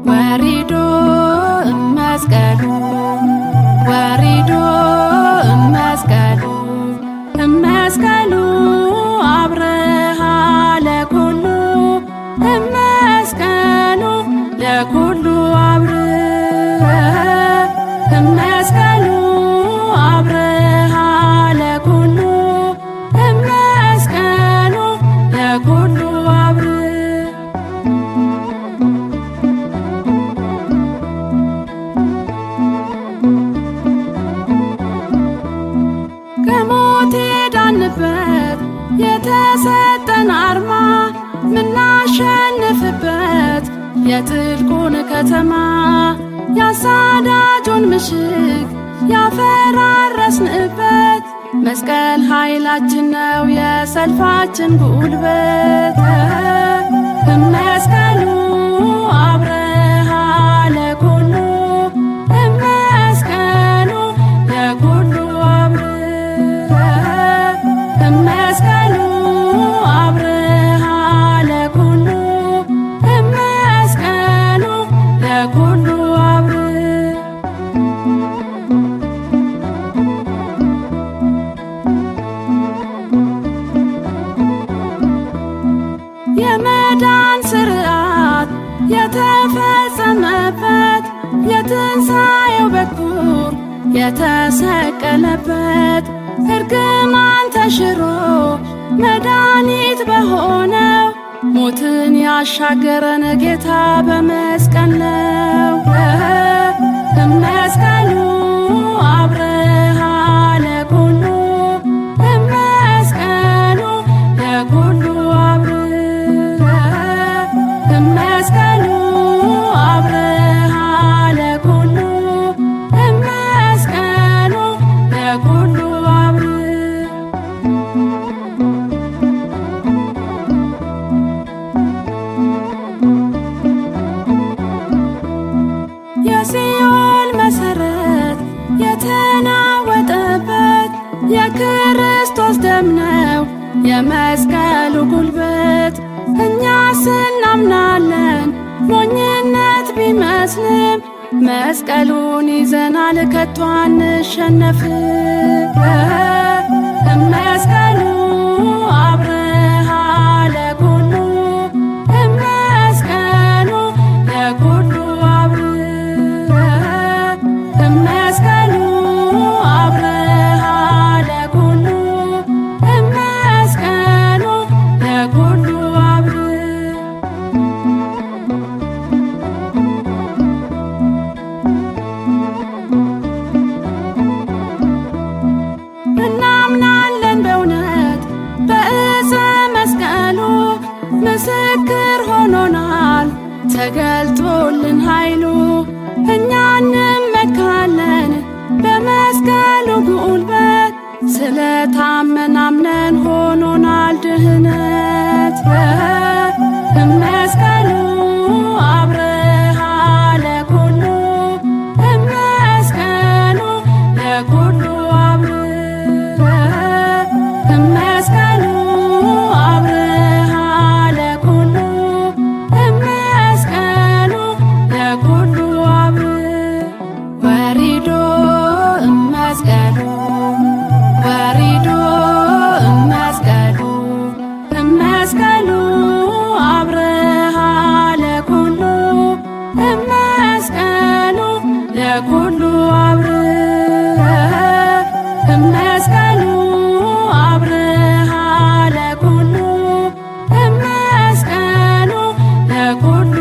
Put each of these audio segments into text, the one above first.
ወሪዶ እመስቀሉ ወሪዶ እመስቀሉ እመስቀሉ አብርሃ ለኩሉ እመስቀሉ ለኩሉ አብርሃ እመስቀሉ አብርሃ ለኩሉ እመስቀሉ ለኩሉ አብርሃ ከሞት የዳንበት የተሰጠን አርማ ምናሸንፍበት የጥልቁን ከተማ ያሳዳጁን ምሽግ ያፈራረስንበት መስቀል ኃይላችን ነው የሰልፋችን ጉልበት። እመስቀሉ አብርሃ ለኩሉ እመስቀሉ ለኩሉ እመስቀሉ አብርሃ ለኩሉ እመስቀሉ ለኩሉ የመዳን ስርዓት የተፈጸመበት የትንሣኤው በኩር የተሰቀለበት እርግማን ተሽሮ መድኃኒት በሆነው ሞትን ያሻገረን ጌታ በመስቀል ነው። እመስቀሉ አብርሃ ለኩሉ እመስቀሉ ለኩሉ እመስቀሉ አብርሃ ለኩሉ እመስቀሉ ለኩሉ የሲኦል መሰረት የተናወጠበት የክርስቶስ ደም ነው የመስቀሉ ጉልበት። እኛስ እናምናለን ሞኝነት ቢመስልም መስቀሉን ይዘናል ከቶ አንሸነፍም። እመስቀሉ አብርሃ ለኩሉ እመስቀሉ ለኩሉ እመስቀሉ አብርሃ ለኩሉ እመስቀሉ ለኩሉ እናምናለን በእውነት በዕፀ መስቀሉ ምስክር ሆኖናል ተገልጦልን ኃይሉ። እኛ እንመካለን በመስቀሉ ጉልበት ስለታመን አምነን ሆኖናል ድህነት። እመስቀሉ አብርሃ ለኩሉ እመስቀሉ ለኩሉ እመስቀሉ አብርሃ ለኩሉ እመስቀሉ ለኩሉ ወሪዶ እመስቀሉ ወሪዶ እመስቀሉ እመስቀሉ አብርሃ ለኩሉ እመስቀሉ ለኩሉ እመስቀሉ አብርሃ ለኩሉ እመስቀሉ ለኩሉ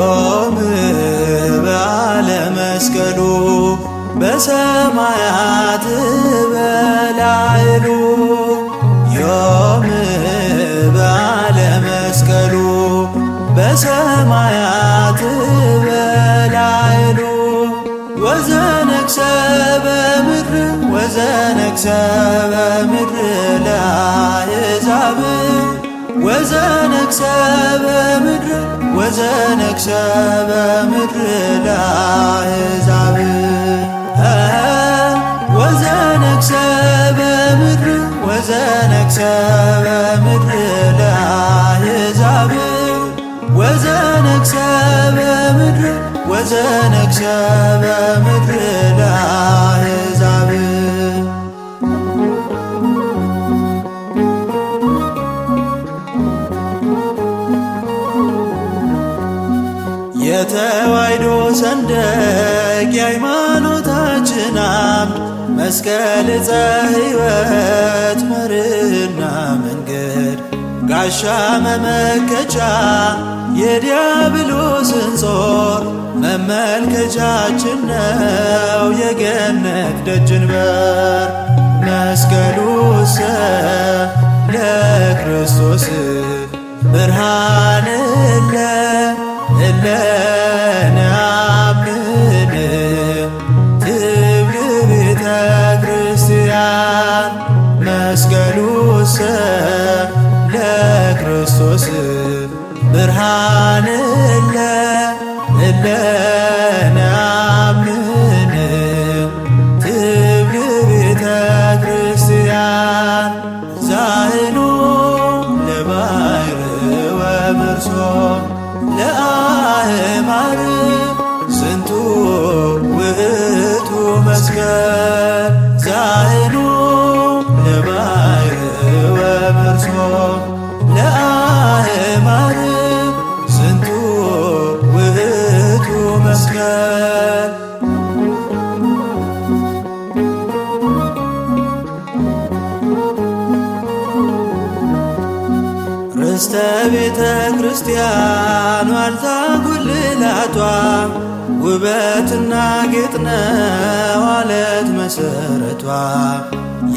ዮም በዓለ መስቀሉ በሰማያት በላዕሉ ዮም በዓለ መስቀሉ በሰማያት በላዕሉ ወዘነግሠ በምድር ወዘነግሠ በምድር ለአሕዛብ ወዘነግሠ በምድር ወዘነግሠ በምድር ለአሕዛብ ወዘነግሠ በምድር ወዘነግሠ በምድር ለአሕዛብ ወዘነግሠ በምድር ወዘነግሠ በምድር ለአሕዛብ የተዋሕዶ ሰንደቅ የሃይማኖታችን አምድ መስቀል ዕፀ ሕይወት መርህና መንገድ ጋሻ መመከቻ የዲያብሎስን ጾር መመልከቻችን ነው የገነት ደጅን በር መስቀሉሰ ለክርስቶስ ብርሃን እለ ነአምን ትብል ቤተ ክርስቲያን መስቀሉሰ ለክርስቶስ ብርሃን እለ ነአምን ትብል ቤተ ክርስቲያን ዛህኑ ለባሕር ወመርሶ ለአእማር ዝንቱ ውእቱ መስቀል ዛህኑ ለባሕር ወመርሶ ለአእማር ዝንቱ ውእቱ መስቀል ርስተ ቤተ ክርስቲያን ዋልታ ጉልላቷ ውበትና ጌጥ ነው ዓለት መሠረቷ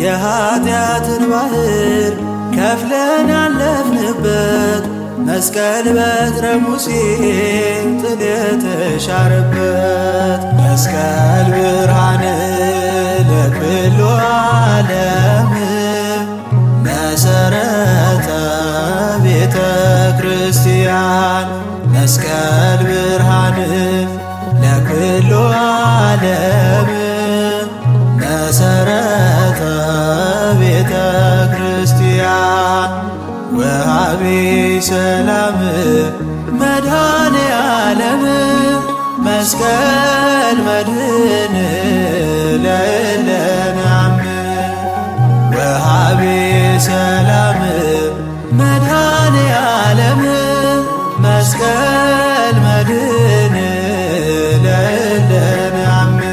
የኃጢአትን ባሕር ከፍለን ያለፍንበት መስቀል በትረ ሙሴ ጥል የተሻረበት መስቀል ብርሃን ለኩሉ ዓለም መሰረተ ቤተ ክርስቲያን መስቀል ብርሃን ለኩሉ ዓለም መሰረተ ቤተ ክርስቲያን ወሃቢ ሰላም መድኃኔ ዓለም መስቀል መድህን ለእለ ነአምን ወሃቢ ሰላም መድኃኔ ዓለም መስቀል መድህን ለእለ ነአምን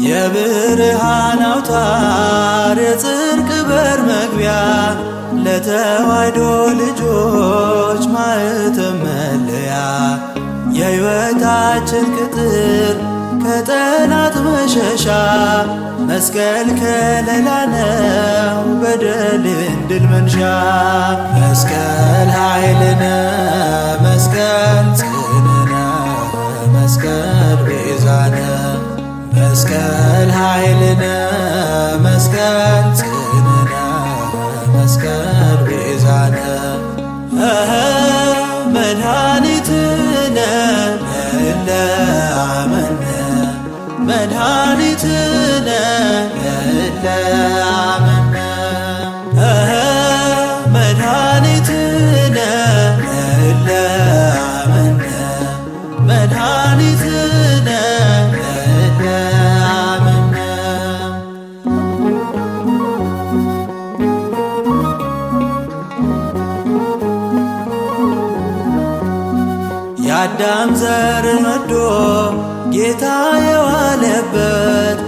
የብርሃን አውታር የጽድቅ በር መግቢያ ለተዋሕዶ ልጆች ማኅተም መለያ የሕይወታችን ቅጥር ከጠላት መሸሻ መስቀል ከለላ ነው በደልን ድል መንሻ መስቀል ኃይልነ መስቀል ጽንዕነ መስቀል ቤዛነ መስቀል ኃይልነ መስቀል ጽንዕነ መስቀል ቤዛነ መድኃኒትነ ለእለ አመነ መድኃኒትነ ለእለ አመነ መድኃኒትነ ለእለ አመነ መድኃኒትነ ለእለ አመነ የአዳም ዘርን ወዶ ጌታ የዋለበት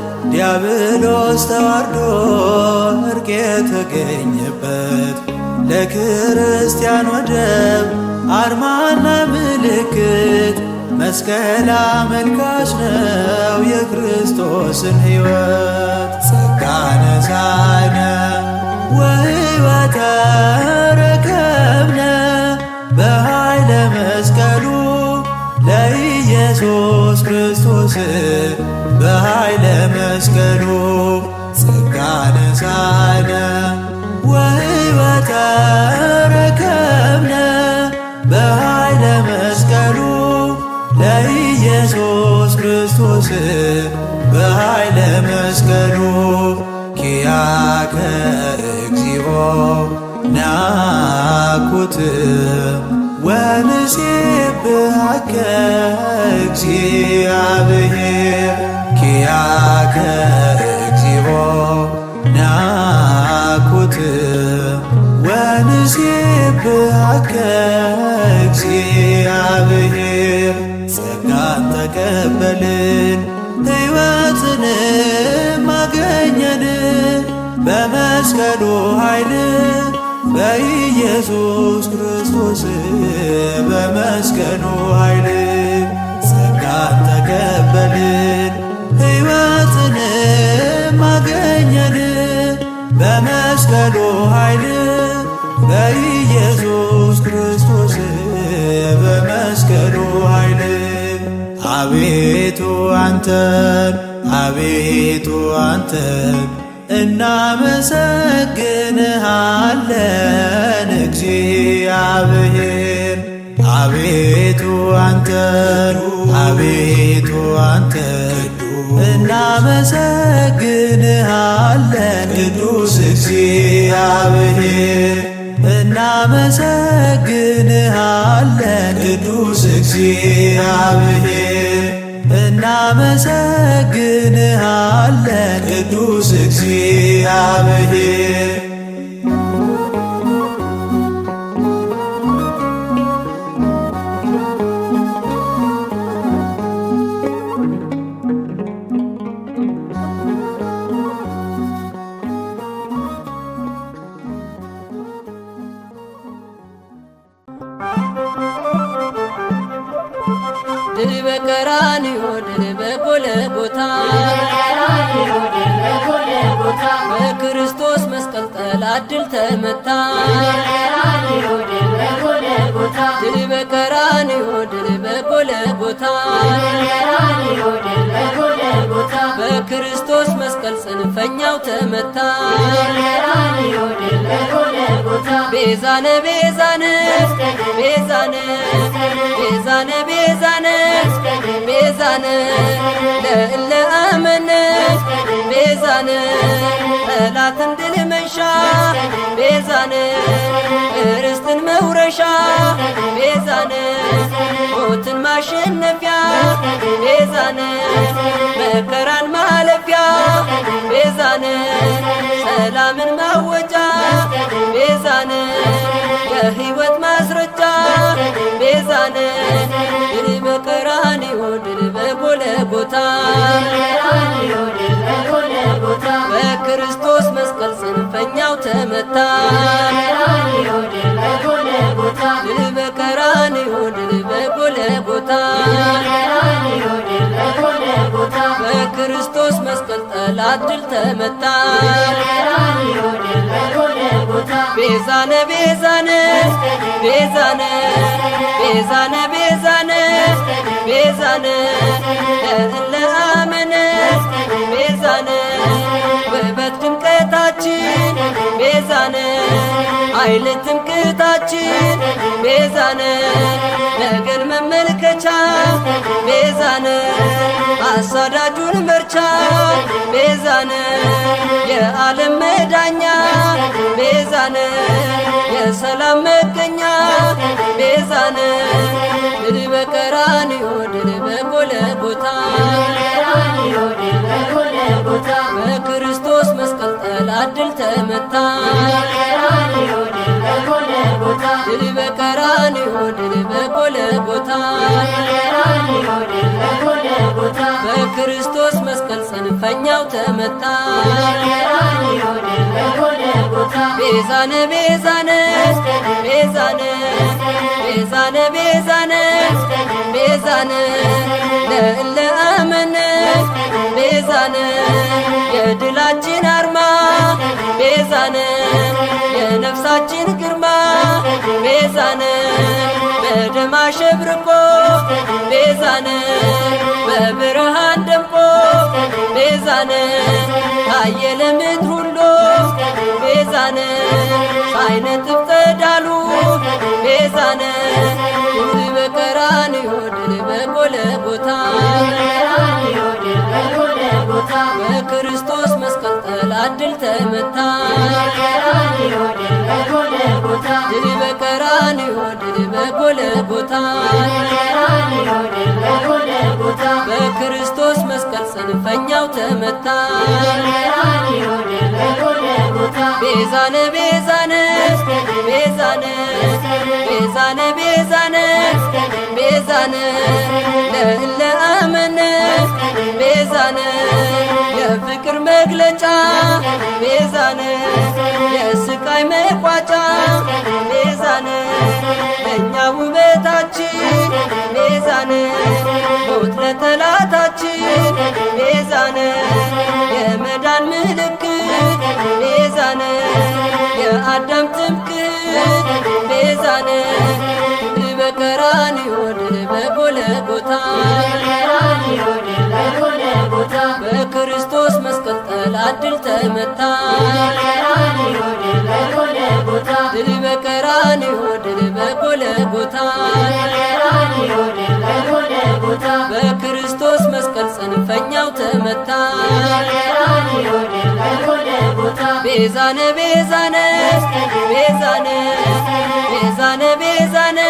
ዲያብሎስ ተዋርዶ እርቅ የተገኘበት ለክርስቲያን ወደብ አርማና ምልክት መስቀል አመልካች ነው የክርስቶስን ሕይወት። ጸጋ ነሣነ ወሕይወተ ረከብነ በኃይለ መስቀሉ ለኢየሱስ ክርስቶስ በኃይለ መስቀሉ። ጸጋ ነሣነ ወሕይወተ ረከብነ በኃይለ መስቀሉ ለኢየሱስ ክርስቶስ በኃይለ መስቀሉ። ኪያከ እግዚኦ ናኩት ወንሴብሐከ እግዚአብሔር። ኪያከ እግዚኦ ናኩት ወንሴብሐከ እግዚአብሔር። ጸጋን ተቀበልን ሕይወትንም አገኘን በመስቀሉ ኃይል በኢየሱስ ክርስቶስ በመስቀሉ ኃይል። ጸጋን ተቀበልን ሕይወትንም አገኘን በመስቀሉ ኃይል በኢየሱስ ክርስቶስ በመስቀሉ ኃይል። አቤቱ አንተን አቤቱ አንተን እናመሰግንሃለን እግዚአብሔር። አቤቱ አንተን አቤቱ አንተን እናመሰግንሃለን ቅዱስ እግዚአብሔር። እናመሰግንሃለን ቅዱስ እግዚአብሔር። እናመሰግንሃለን ቅዱስ እግዚአብሔር። ድል በቀራንዮ ድል በጎልጎታ በክርስቶስ መስቀል ጠላት ድል ተመታ። ድል በቀራንዮ ድል በጎልጎታ በክርስቶስ መስቀል ጽንፈኛው ተመታ። ቤዛነ ቤዛነ ቤዛነ ቤዛነ ቤዛነ ቤዛነ ለእለ አመነ ቤዛነ ጠላትን ድል መንሻ ቤዛነ ርስትን መውረሻ ቤዛነ ሞትን ማሸነፊያ ቤዛነ መከራን ማለፊያ ቤዛነ ሰላምን ማወጃ ቤዛነ የሕይወት ማስረጃ ቤዛነ ድል በቀራንዮ ድል በጎልጎታ በክርስቶስ መስቀል ጽንፈኛው ተመታ። ድል በቀራንዮ ድል በጎልጎታ በክርስቶስ መስቀል ጠላት ድል ተመታ። ቤዛነ ቤዛነ ቤዛነ ቤዛነ ቤዛነ ቤዛነ ለእለ አመነ ቤዛነ ውበት ድምቀታችን ቤዛነ ኃይል ትምክህታችን ቤዛነ ነገን መመልከቻ ቤዛነ አሳዳጁን መርቻ ቤዛነ የዓለም መዳኛ ቤዛነ የሰላም መገኛ ቤዛነ ድል በቀራንዮ ድል በጎልጎታ በክርስቶስ መስቀል ጠላት ድል ተመታ። ድል በቀራንዮ ድል በጎልጎታ በክርስቶስ መስቀል ጽንፈ ጽንፈኛው ተመታ። ቤዛነ ቤዛነ ቤዛነ ቤዛነ ቤዛነ ቤዛነ ለእለ አመነ ቤዛነ የድላችን አርማ ቤዛነ የነፍሳችን ግርማ ቤዛነ በደም አሸብርቆ ቤዛነ በብርሃን ደምቆ ቤዛነ ታየ ለምድር ሁሉ ቤዛነ ሳይነጥፍ ጸዳሉ ቤዛነ ድል በቀራንዮ ድል በጎልጎታ በክርስቶስ መስቀል ጠላት ድል ተመታ። ድል በቀራንዮ ድል በጎልጎታ በክርስቶስ መስቀል ጽንፈኛው ተመታ። ቤዛነ ቤዛነ ቤዛነ ቤዛነ ቤዛነ ቤዛነ ለእለ አመነ ቤዛነ የፍቅር መግለጫ ቤዛነ የስቃይ መቋጫ ቤዛነ ለእኛ ውበታችን ቤዛነ ሞት ለጠላታችን ቤዛነ የመዳን ምልክት ቤዛነ የአዳም ትምክህት ቤዛነ ድል በቀራንዮ ድል በጎልጎታ በክርስቶስ መስቀል ጠላት ድል ተመታ። ድል በቀራንዮ ድል በጎልጎታ በክርስቶስ መስቀል ጽንፈኛው ተመታ። ቤዛነ ቤዛነ ቤዛነ ቤዛነ ቤዛነ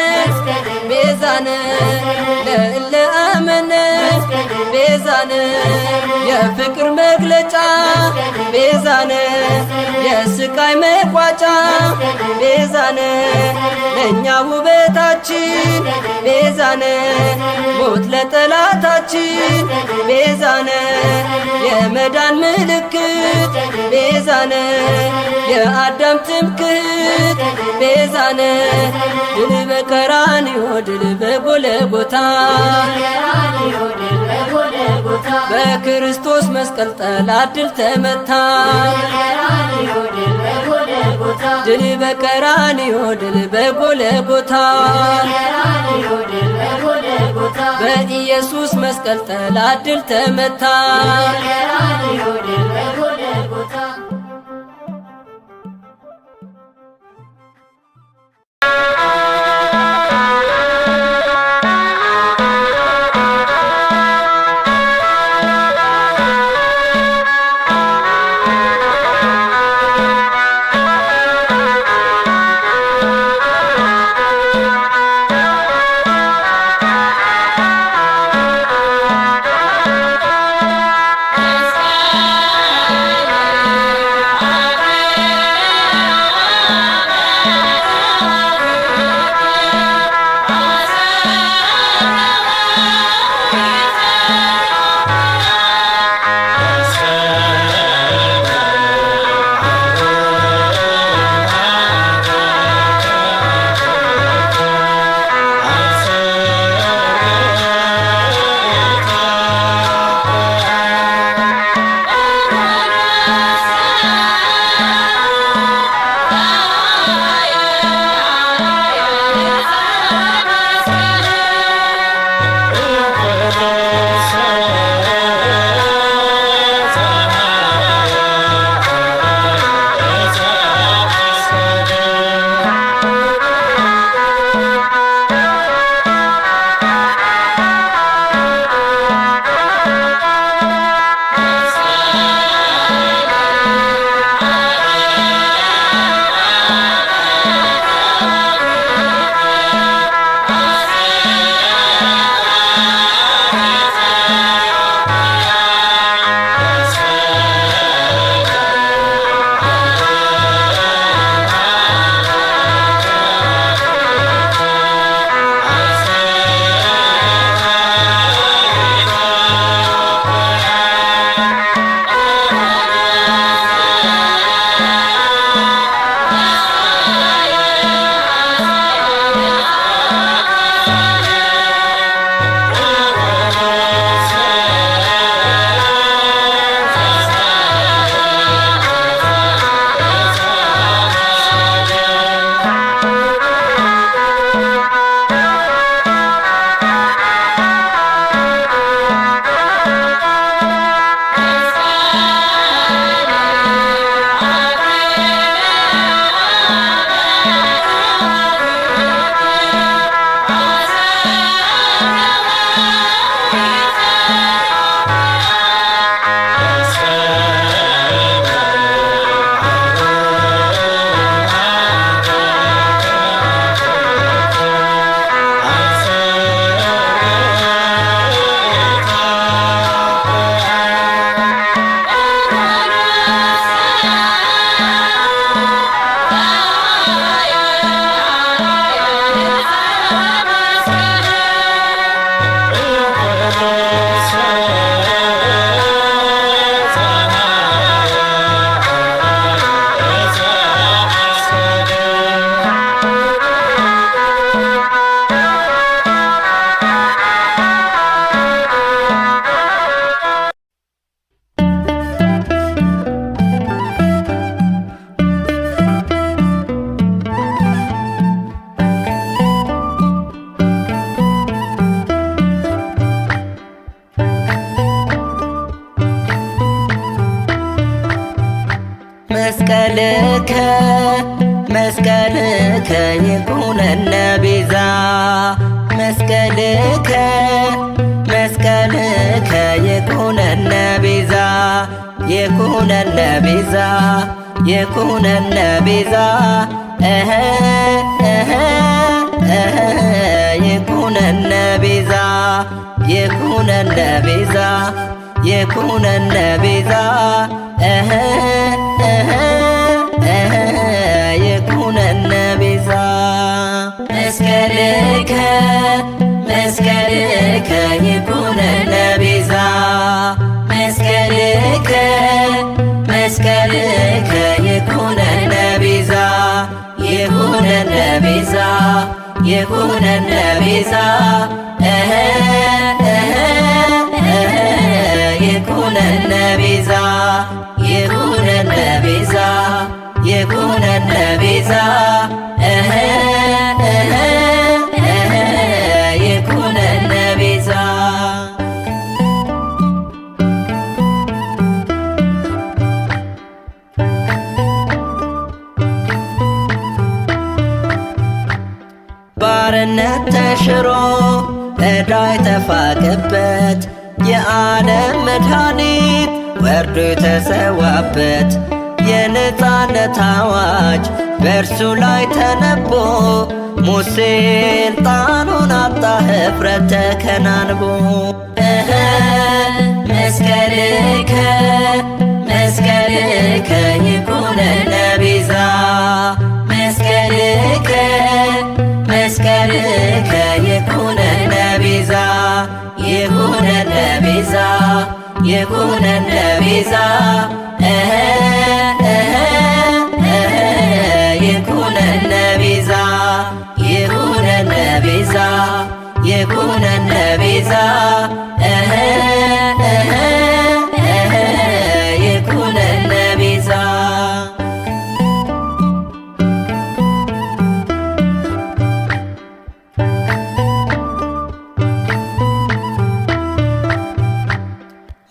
ቤዛነ ለእለ አመነ ቤዛነ የፍቅር መግለጫ ቤዛነ የስቃይ መቋጫ ቤዛነ ለእኛ ውበታችን ቤዛነ ሞት ለጠላታችን ቤዛነ የመዳን ምልክት ቤዛነ የአዳም ትምክህት ቤዛነ ድል በቀራንዮ ድል በጎልጎታ በክርስቶስ መስቀል ጠላት ድል ተመታ። ድል በቀራንዮ ድል በጎልጎታ በኢየሱስ መስቀል ጠላት ድል ተመታ። መስቀልከ መስቀልከ ይኩነነ ቤዛ መስቀልከ መስቀልከ ይኩነነ ቤዛ ይኩነነ ቤዛ ይኩነነ ቤዛ ይኩነነ ቤዛ ይኩነነ ቤዛ ይኩነነ ቤዛ ይኩነነ ቤዛ መስቀልከ መስቀልከ ይኩነነ ቤዛ መስቀልከ መስቀልከ ይኩነነ ቤዛ ይኩነነ ቤዛ ይኩነነ ቤዛ ይኩነነ ቤዛ ይኩነነ ቤዛ ይኩነነ ቤዛ ይኩነነ ቤዛ ባርነት ተሽሮ ዕዳይ ተፋቀበት የዓለም መድኃኒት ወርዶ የተሰዋበት የነፃነት አዋጅ በእርሱ ላይ ተነቦ ሙት ስልጣኑን አጣ ኅፍረት ተከናንቦ መስቀልከ መስቀልከ ይኩነነ ቤዛ መስቀልከ መስቀልከ ይኩነነ ቤዛ ይኩነነ ቤዛ ይኩነነ ቤዛ ይኩነነ ቤዛ ይኩነነ ቤዛ ይኩነነ ቤዛ ይኩነነ ቤዛ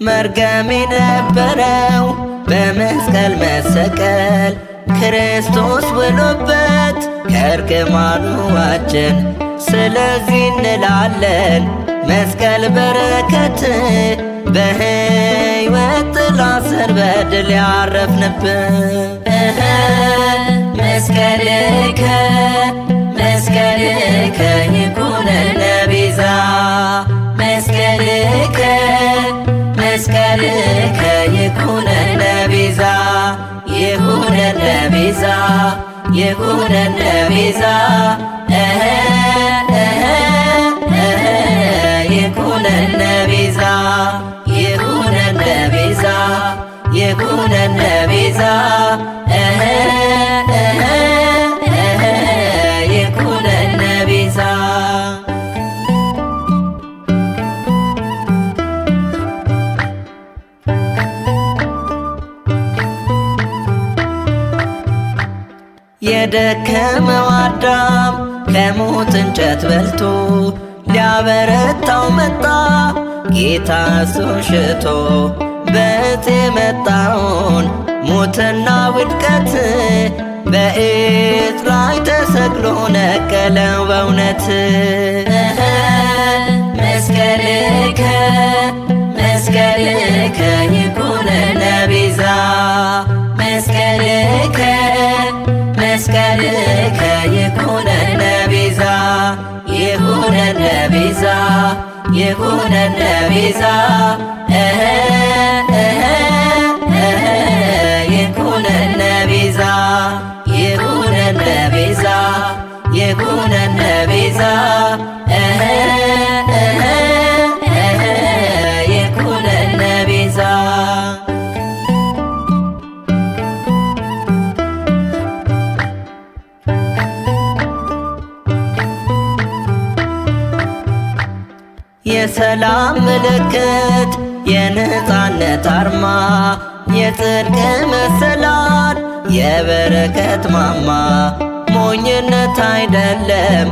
መርገም የነበረው በመስቀል መሰቀል ክርስቶስ ብሎበት ከእርግማኑ ዋጀን። ስለዚህ እንላለን መስቀል በረከት በሕይወት ጥላ ስር በድል ያረፍንበት መስቀልከ መስቀልከ ይኩነነ ቤዛ መስቀልከ መስቀልከ ይኩነነ ቤዛ ይኩነነ ቤዛ ይኩነነ ቤዛ ይኩነነ ቤዛ ይኩነነ ቤዛ ይኩነነ ቤዛ ይኩነነ ቤዛ የደከመው አዳም ከሞት እንጨት በልቶ ሊያበረታው መጣ ጌታ እሱን ሽቶ በዕፅ የመጣውን ሞትና ውድቀት በዕፅ ላይ ተሰቅሎ ነቀለው በእውነት መስቀልከ መስቀልከ ይኩነነ ቤዛ መስቀልከ መስቀልከ ይኩነነ ቤዛ ይኩነነ ቤዛ ይኩነነ ቤዛ ይኩነነ ቤዛ ይኩነነ ቤዛ ይኩነነ ቤዛ ይኩነነ ቤዛ የሰላም ምልክት የነፃነት አርማ የጽድቅ መሰላል የበረከት ማማ ሞኝነት አይደለም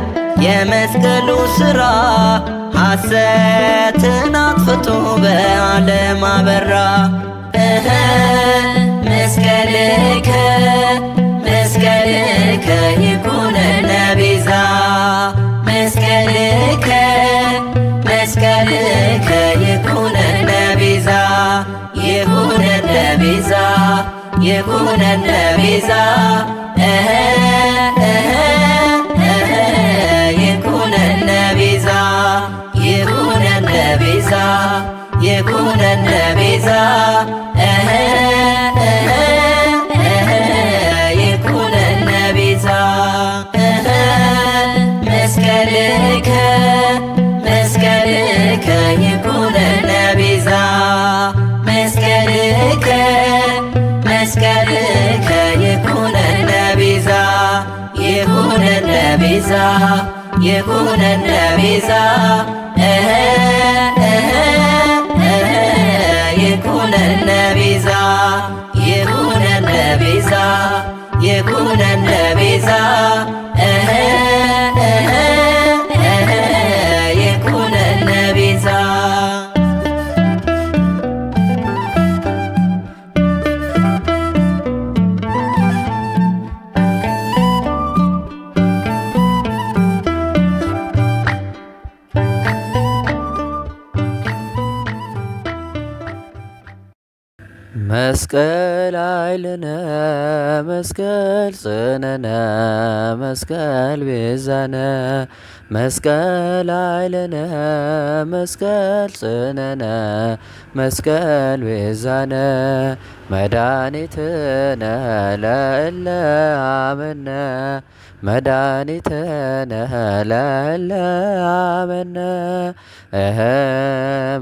የመስቀሉ ሥራ ሐሰትን አጥፍቶ በዓለም አበራ መስቀልከ ቤዛ ይኩነነ ቤዛ ይኩነነ ቤዛ ይኩነነ ቤዛ ይኩነነ ቤዛ ይኩነነ ቤዛ መስቀልከ መስቀልከ ይኩነነ ቤዛ መስቀልከ መስቀልከ ይኩነነ ቤዛ ይኩነነ ቤዛ ይኩነነ ቤዛ ይኩነነ ቤዛ ይኩነነ ቤዛ ይኩነነ ቤዛ ይኩነነ ቤዛ መስቀል ኃይልነ መስቀል ጽነነ መስቀል ቤዛነ መስቀል ኃይልነ መስቀል ጽነነ መስቀል ቤዛነ መድኃኒትነ ለእለ አመነ መድኃኒትነ ለእለ አመነ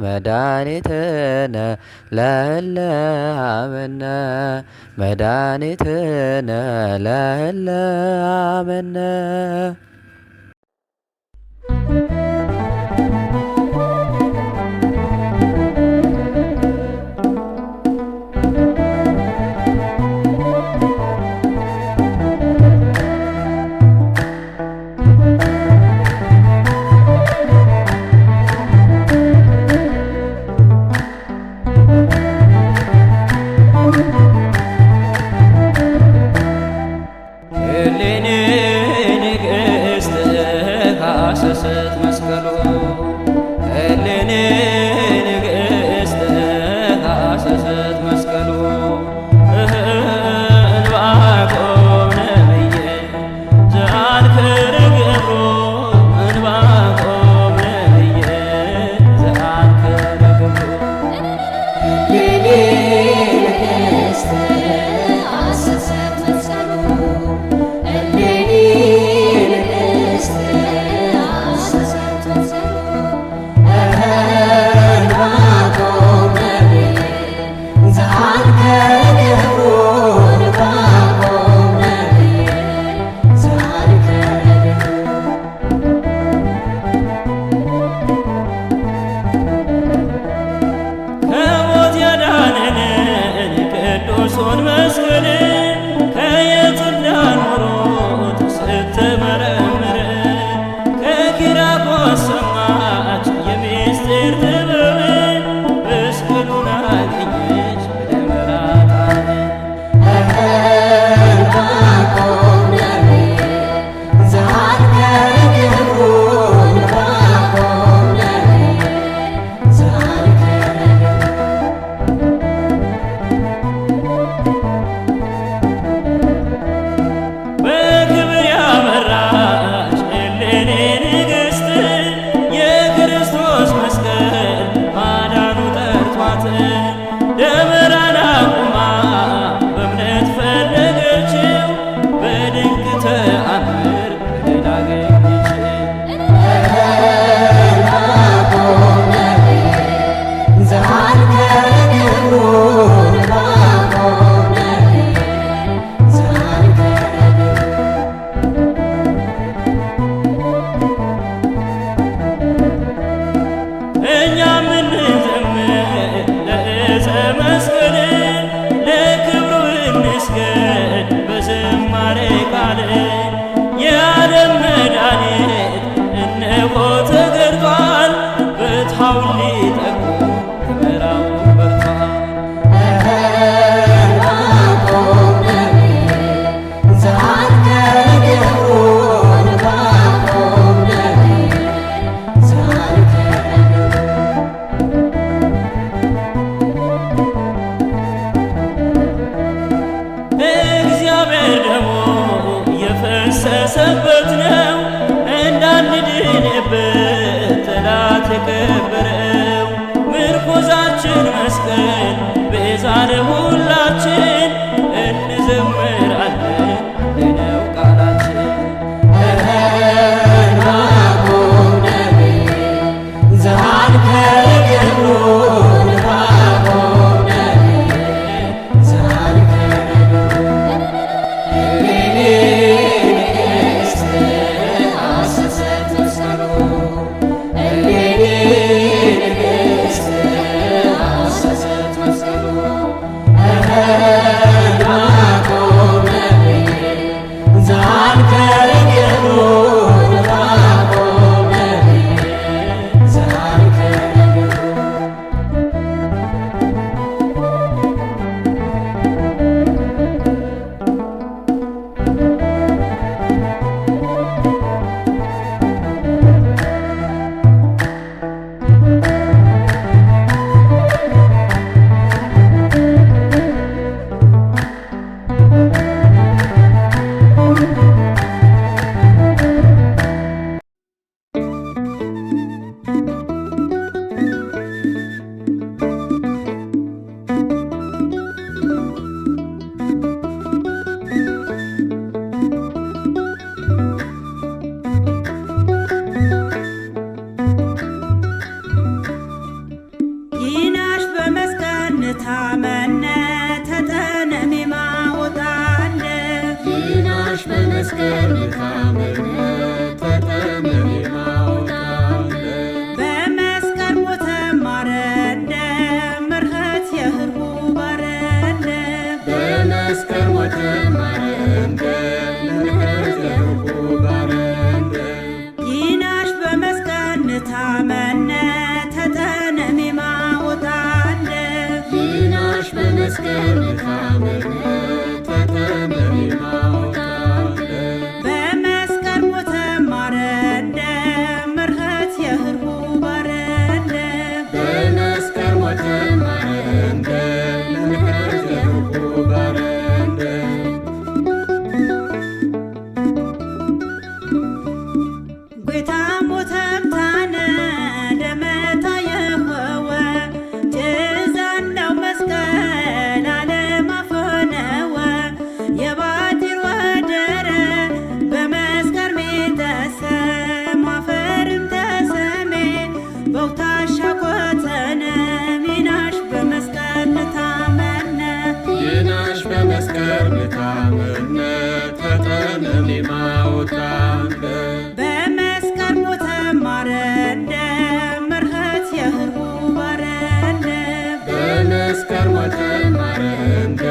መድኃኒትነ ለእለ አመነ መድኃኒትነ ለእለ አመነ ታመነ ተጠነሜ ማወጣለ ይናሽ በመስቀል ታመነ ተጠነሜ ማወጣለ በመስቀል ሞተ ማረንደ ምርኸት የህርቡ ባረንደ በመስቀል ሞተ ማረንደ ምርኸት የህርቡ ባረንደ ይናሽ በመስቀል ታመነ ተጠነሜ ማወጣለ ይናሽ በመስቀል ታመነ ተጠነሜ ማወጣለ በመስቀል ሞተ ማረንደ ምርኸት የህርቡ ባረንደ በመስቀል ሞተ ማረንደ ምርኸት የህርቡ ባረንደ ጌታ ሞተብታነ ደመታ የኸወ ጭዛናው መስቀል አለማፈነወ የባቲር ወደረ በመስቀል ሜተሰ ማፈርም ተሰሜ በውታሻ ኮተነ ሚናሽ በመስቀል ታመነ ይናሽ በመስቀል ታመነ ተጠነሜ ማወጣለ በመስቀል ሞተ ማረንደ ምርኸት የህርቡ ባረንደ በመስቀል ሞተ ማረንደ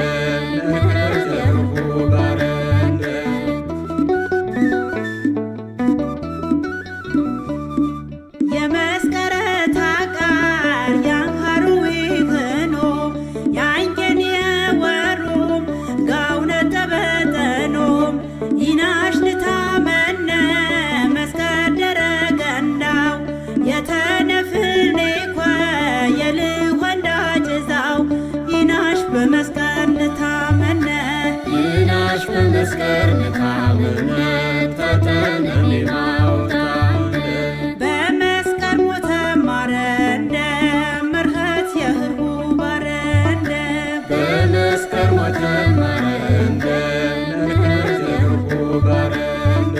ምርኸት የህርቡ ባረንደ የመስቀረት አቃር ያንሃሩዊ ህኖ ያንገን የወሩም ጋውነ ተበጠኖም ይናሽ ንታመነ መስቀል ደረገንዳው የተነፍኔኮ የልወንዳ ጭዛው ይናሽ በመስቀል ንታመነ ይናሽ በመስቀል ታመነ ተጠነሜ ማወጣለ በመስቀል ሞተ ማረንደ ምርኸት የህርቡ ባረንደ በመስቀል ሞተ ማረንደ ምርኸት የህርቡ ባረንደ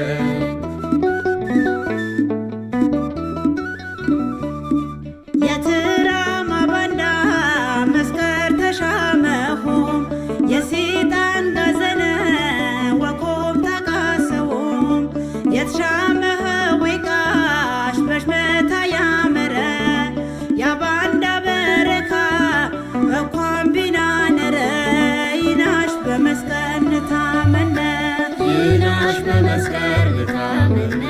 የትራማ ባንዳ መስቀል ተሻመሆም የሴጣን ጋዘነ ወኮም ተቃሰዎም የተሻመኸ ወይቃሽ በሽመታ ያመረ ያባንዳ በረካ እኳም ቢናነረ ይናሽ በመስቀል ታመነ ይናሽ በመስቀል ታመነ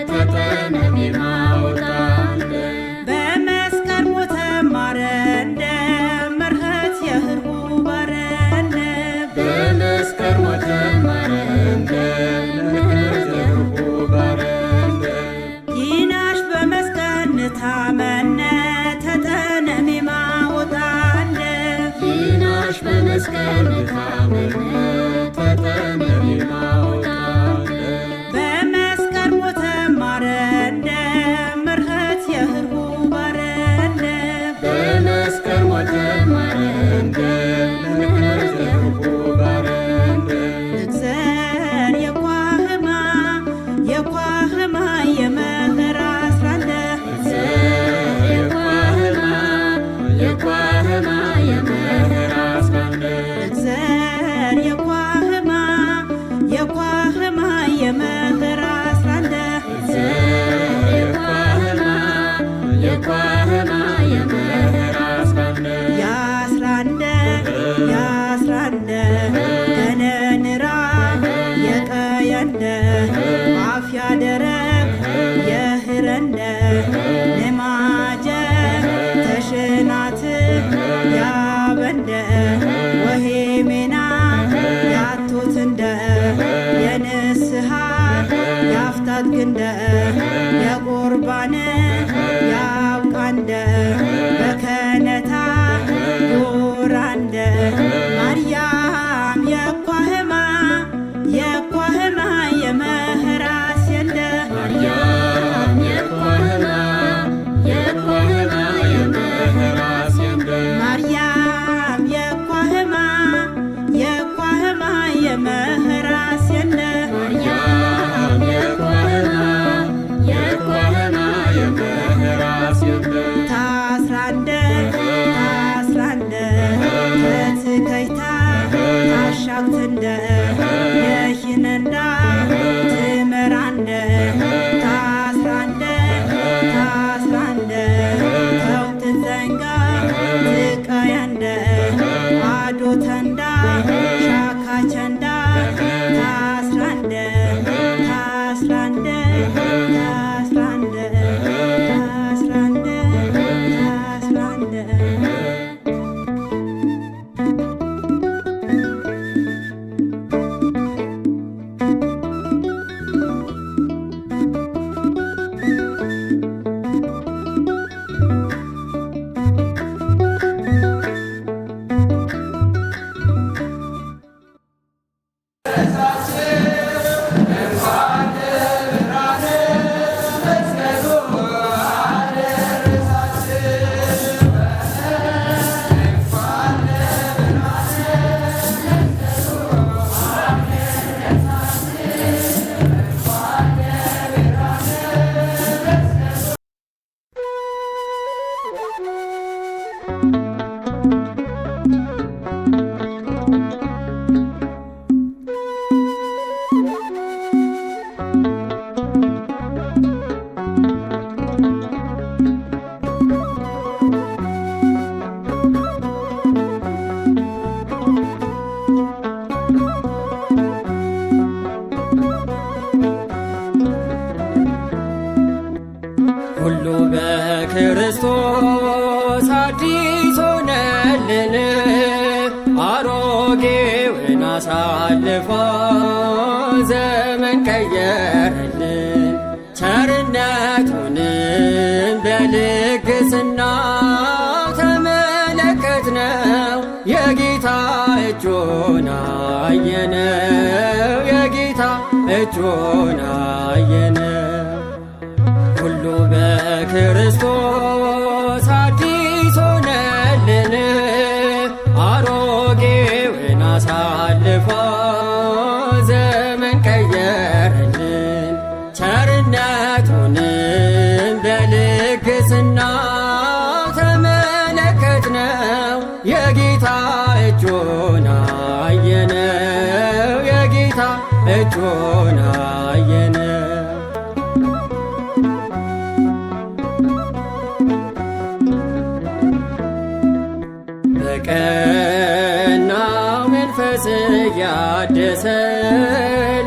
ተጠነሜ ማወጣለ በመስቀል ሞተ ማረንደ ምርኸት የህርቡ ባረንደ በመስቀል ሞተ ማረንደ ምርኸት የህርቡ ባረንደ ይናሽ በመስቀል ታመነ ተጠነሜ ማወጣለ ይናሽ በመስቀል ታመነ ተጠነሜ ማወጣለ በመስቀል ሞተ ማረንደ ምርኸት የህርቡ ባረንደ በመስቀል ሞተ ማረንደ ምርኸት የህርቡ ባረንደ ንግዘር የኳህማ የኳህማ የመኸራ አስራንደ የኳህማ የኳህማ የመኸራ አስራንደ ንግዘር የኳህማ የኳህማ የመኸራ አስራንደ የኳህማ የኳህማ የመኸራ አስራንደ ያስራንደ ያስራንደ ገነንራ የቀየንደ አፍያ ደረግ የህረንደ ንማጀ ተሽናት ያበንደ ወሄሜና ያቶትንደ የንስሐ ያፍታት ግንደ የቁርባን ያብቃንደ በከነታ ዮራንደ ማርያም የኳህማ የኳህማ የመህራስ የንደ ማርያም የኳህማ የኳህማ የመኸራ አስየንደ ማርያም የኳ መላእክት እንደ የሽነንዳ ትመራንደ ታስራንደ ተውትዘንጋ ትቀየንደ አዶተንዳ ሻካቸንዳ ታስራንደ ታስራንደ ሁሉ በክርስቶስ አዲስ ሆነልን፣ አሮጌውን አሳልፎ ዘመን ቀየረልን። ቸርነቱንም በልግስናው ተመለከትነው፣ የጌታ እጁን አየነው፣ የጌታ እጁን አየነው። ሁሉ በክርስቶስ አዲስ ሆነልን፣ አሮጌውን አሳልፎ ዘመን ቀየረልን። ቸርነቱንም በልግስናው ተመለከትነው፣ የጌታ እጁን አየነው፣ የጌታ እጁን አየነው። በቀናው መንፈስ ያደሰ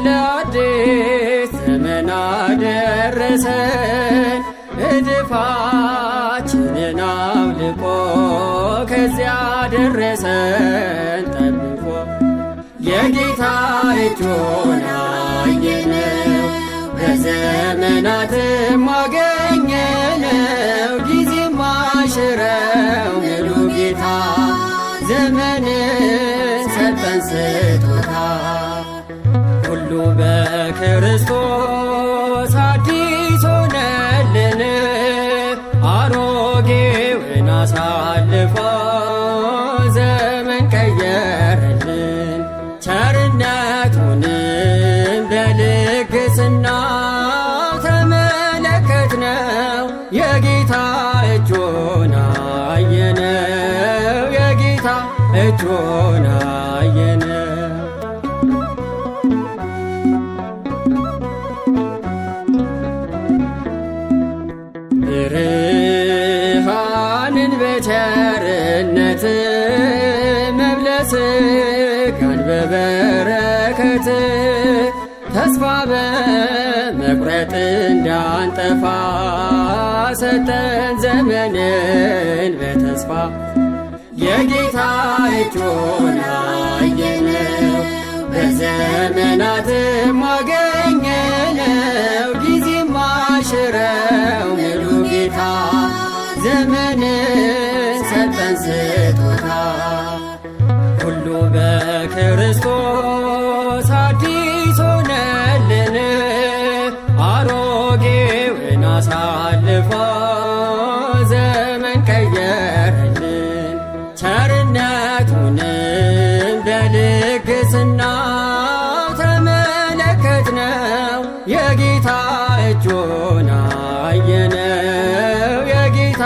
ለአዲስ ዘመን አደረሰን። እድፋችንን አውልቆ ከዚያ ደረሰን ጠብቆ፣ የጌታ እጁን አየነው፣ በዘመናትም አገኘነው። ጊዜም አሽረው ምሉ ጌታ ዘመንን ሰጠን ስጦታ። ሁሉ በክርስቶስ አዲስ ሆነልን፣ አሮጌውን አሳልፎ ዘመን ቀየረልን። ቸርነቱንም በልግስናው ተመለከትነው፣ የጌታ እጁን አየነው፣ የጌታ እጁን አየነው። ብርሃንን በቸርነት መብለስጋን በበረከት ተስፋ በመቁረጥ እንዳንጠፋ ሰጠን ዘመንን በተስፋ የጌታ እጁን አየነው በዘመናትም አገኘነው ጊዜም አሽረው ምሉ ጌታ ዘመንን ሰጠን ስጦታ ሁሉ በክርስቶስ አዲስ ሆነልን አሮጌውን አሳልፎ ዘመን ቀየረልን ቸርነቱንም በልግስናው ተመለከትነው የጌታ እጁን አየነው የጌታ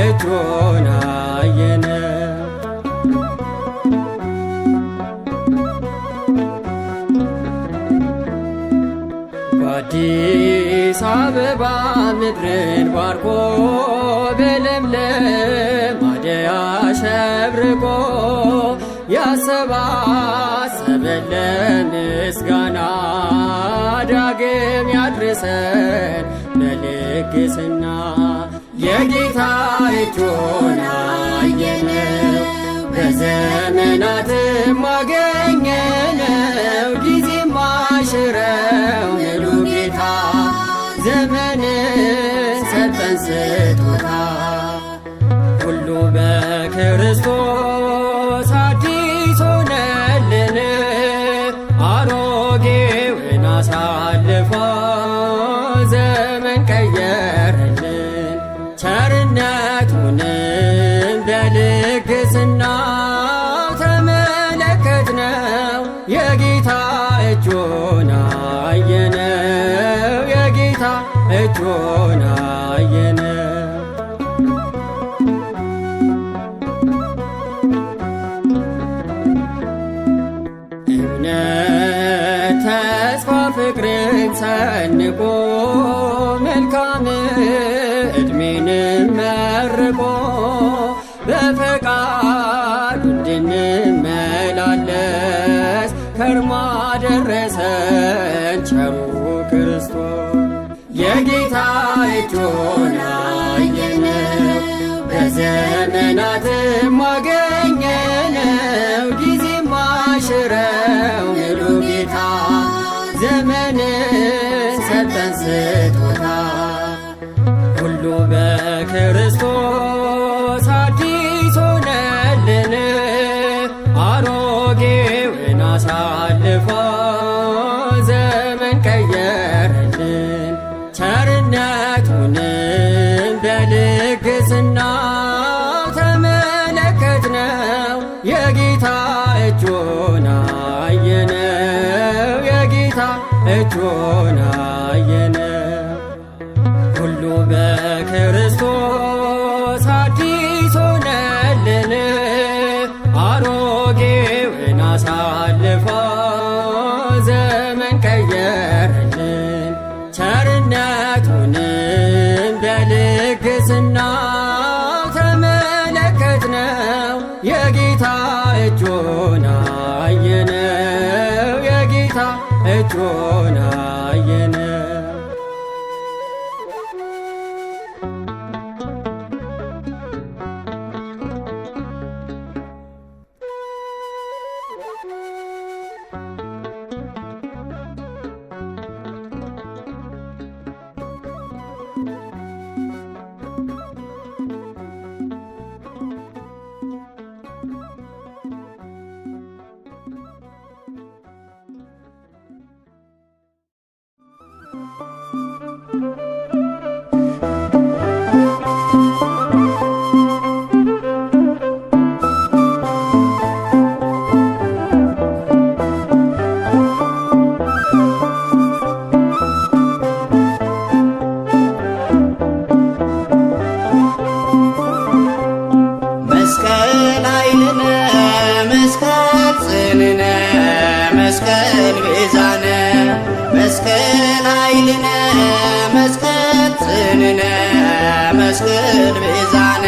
እጁን አየነው አዲስ አበባ ምድርን ባርኮ በለምለም አደይ አሸብርቆ ያሰባሰበን ለምስጋና ዳግም ያድርሰን በልግስና የጌታ እጁን አየነው በዘመናትም አገኘነው ጊዜም አይሽረው ምሉ ጌታ ዘመንን ሰጠን ስጦታ ሁሉ በክርስቶስ አዲስ ሆነልን አሮጌውን አሳልፎ ዘመን ቀየረልን ቸርነቱንም በልግስናው ተመለከትነው የጌታ እጁን አየነው የጌታ እጁን አየነው እምነት ተስፋ ፍቅርን ሰንቆ መልካም ዕድሜንም መርቆ በፈቃዱ እንድንመላለስ ከርማ ደረሰን ቸሩ ክርስቶስ የጌታ እጁን አየነው በዘመናትም አገኘነው ጊዜም አይሽረው ምሉ ጌታ ዘመንን ሰጠን ስጦታ ሁሉ በክርስቶስ አዲስ ሆነልን አሮጌውን አሳልፎ ዘመን ቀየረልን ቸርነቱንም በልግስናው ተመለከትነው የጌታ እጁን አየነው የጌታ እጁን አየነው ሁሉ በክርስቶስ አዲስ ሆነልን አሮጌውን አሳልፎ ዘመን ቀየረልን ቸርነቱንም በልግስናው ተመለከትነው የጌታ እጁን አየነው የጌታ እጁን አየነው መስቀል ቤዛነ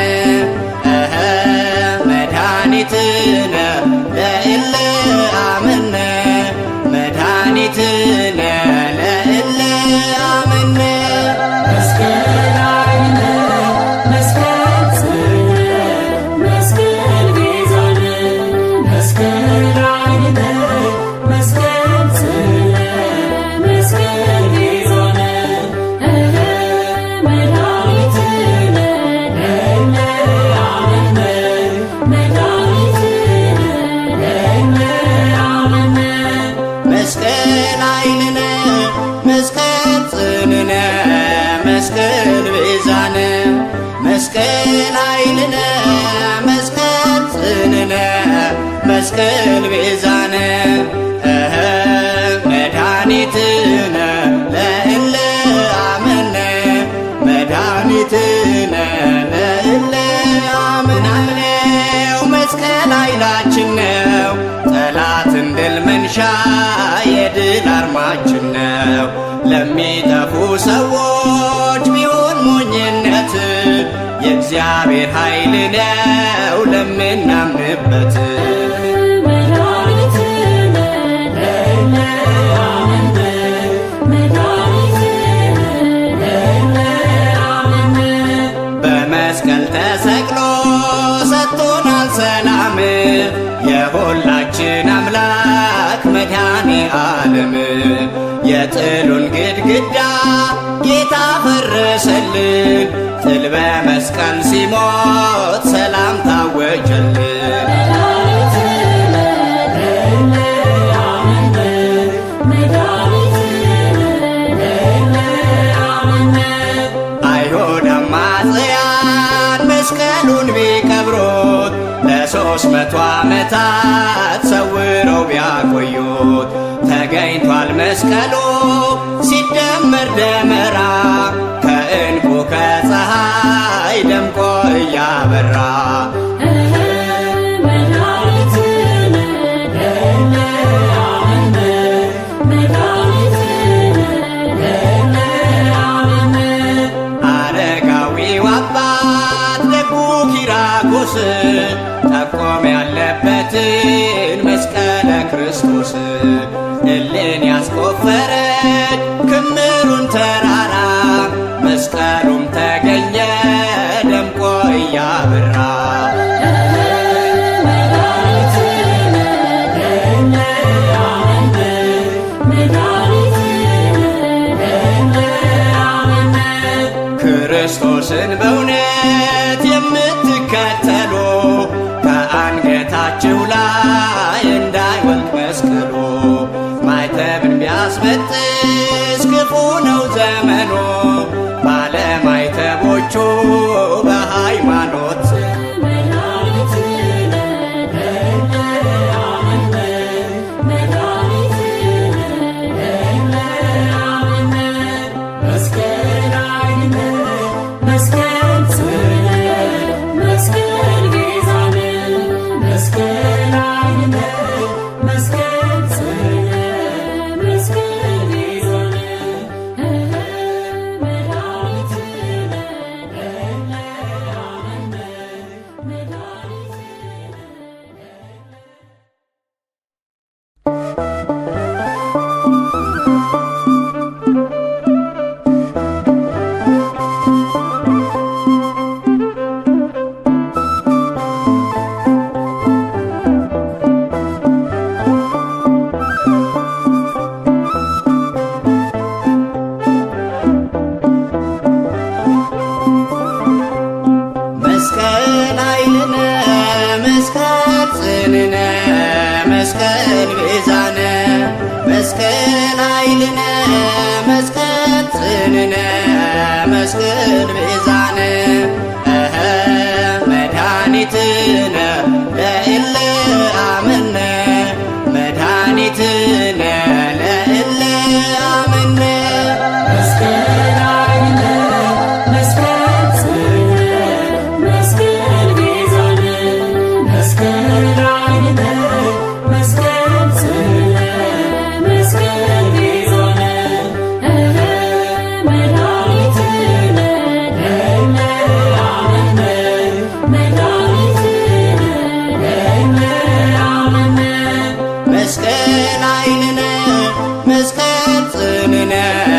መድኃኒትነ ለእለ አመነ መድኃኒትነ ለእለ አመነ መስቀል አይነ መስቀል ጽነ መስቀል ቤዛነ መስቀል አይነ መስቀል ጽነ መስቀል ቤዛነ መስቀል አይንነ መስቀል ጽንነ መስቀል ቤዛነ መስቀል አይንነ መስቀል ጽንነ መስቀል ቤዛነ መድኃኒትነ ለእለ አመነ መድኃኒትነ ለእለ አመናምነው መስቀል ኃይላችን ነው ጠላትን ድል መንሻ የድል አርማችን ነው ለሚጠፉ ሰዎች ቢሆን ሞኝነት የእግዚአብሔር ኃይል ነው ለምናምንበት። በመስቀል ተሰቅሎ ሰጥቶናል ሰላም የሁላችን አምላክ መድኃኔ ዓለም። የጥሉን ግድግዳ ጌታ ፈረሰልን፣ ጥል በመስቀል ሲሞት ሰላም ታወጀልን። አይሁድ አማጽያን መስቀሉን ቢቀብሩት ለ300 ዓመታት ሰውረው ቢያቆዩት ተገኝቷል መስቀሉ ሲደመር ደመራ ከዕንቁ ከፀሐይ ደምቆ እያበራ። አረጋዊው አባት ደጉ ኪራኮስ ጠቆም ያለበትን መስቀለ ክርስቶስ እልን ያስቆፈረች ክምሩን ተራራ መስቀሉም ተገኘ ደምቆ እያበራ። ክርስቶስን በእውነት የምትከተሉ ከአንገታችሁ ላይ እንዳይወልቅ መስቀሉ ማይተብን ቢያስበጥስ ክፉ ነው ዘመኑ ባለማይተቦቹ በሃይማኖት መስቀል ኃይልነ መስቀል ጽንዕነ መስቀል ቤዛነ መድኃኒትነ ለእለ አመነ መድኃኒትነ ለእለ አመነ መስቀል ኃይልነ መስቀል ጽንዕነ መስቀል ቤዛነ መስቀል ኃይልነ መስቀል ጽንዕነ መስቀል ቤዛነ መድኃኒትነ ለእለ አመነ መድኃኒትነ ለእለ አመነ መስቀል ኃይልነ መስቀል ጽንዕነ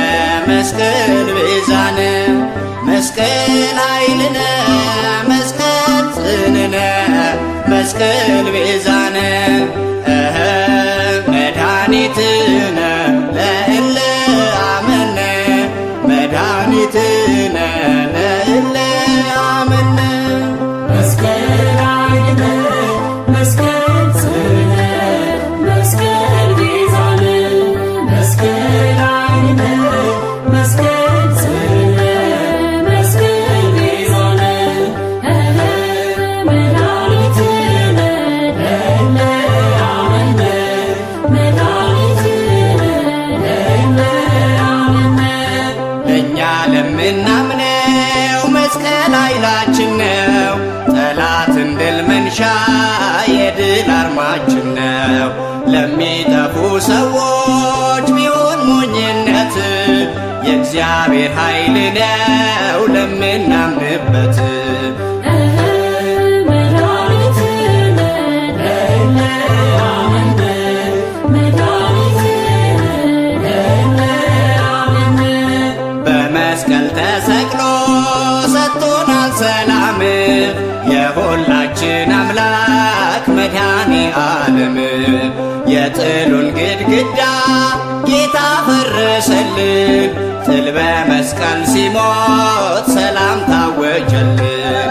መስቀል ቤዛነ መስቀል ኃይልነ መስቀል ጽንዕነ መስቀል ቤዛነ መድኃኒትነ ለእለ አመነ መድኃኒትነ ለእለ አመነ መስቀል ኃይልነ መስቀል ጽንዕነ መስቀል ቤዛነ መስቀል ኃይልነ መስቀል ጽንዕነ መስቀል ቤዛነ መድኃኒትነ ለእለ አመነ መድኃኒትነ ለእለ አመነ እኛ ለምናምነው መስቀል ኃይላችን ነው። ጠላትን ድል መንሻ የድል አርማችን ነው። ለሚጠፉ ሰዎች ቢሆን ሞኝነት የእግዚአብሔር ኃይል ነው ለምናምንበት። በመስቀል ተሰቅሎ ሰጥቶናል ሰላም የሁላችን አምላክ መድኃኔ ዓለም። የጥሉን ግድግዳ ጌታ ፈረሰልን፣ ጥል በመስቀል ሲሞት ሰላም ታወጀልን።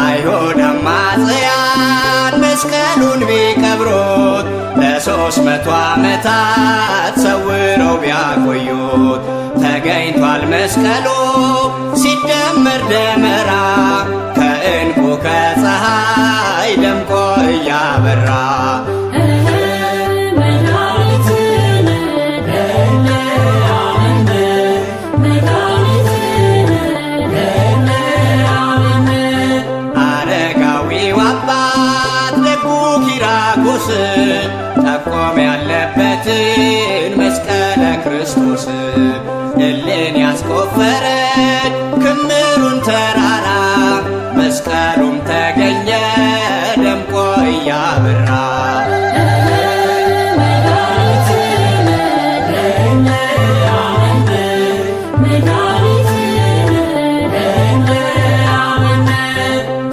አይሁድ አማጽያን መስቀሉን ቢቀብሩት ለ300 ዓመታት ሰውረው ቢያቆዩት ተገኝቷል መስቀሉ ሲደመር ደመራ ከዕንቁ ከፀሐይ ደምቆ እያበራ። አረጋዊው አባት ደጉ ኪራኮስ ጠቆም ያለበትን መስቀለ ክርስቶስ እልን ያስቆፈረች ክምሩን ተራራ መስቀሉም ተገኘ ደምቆ እያበራ።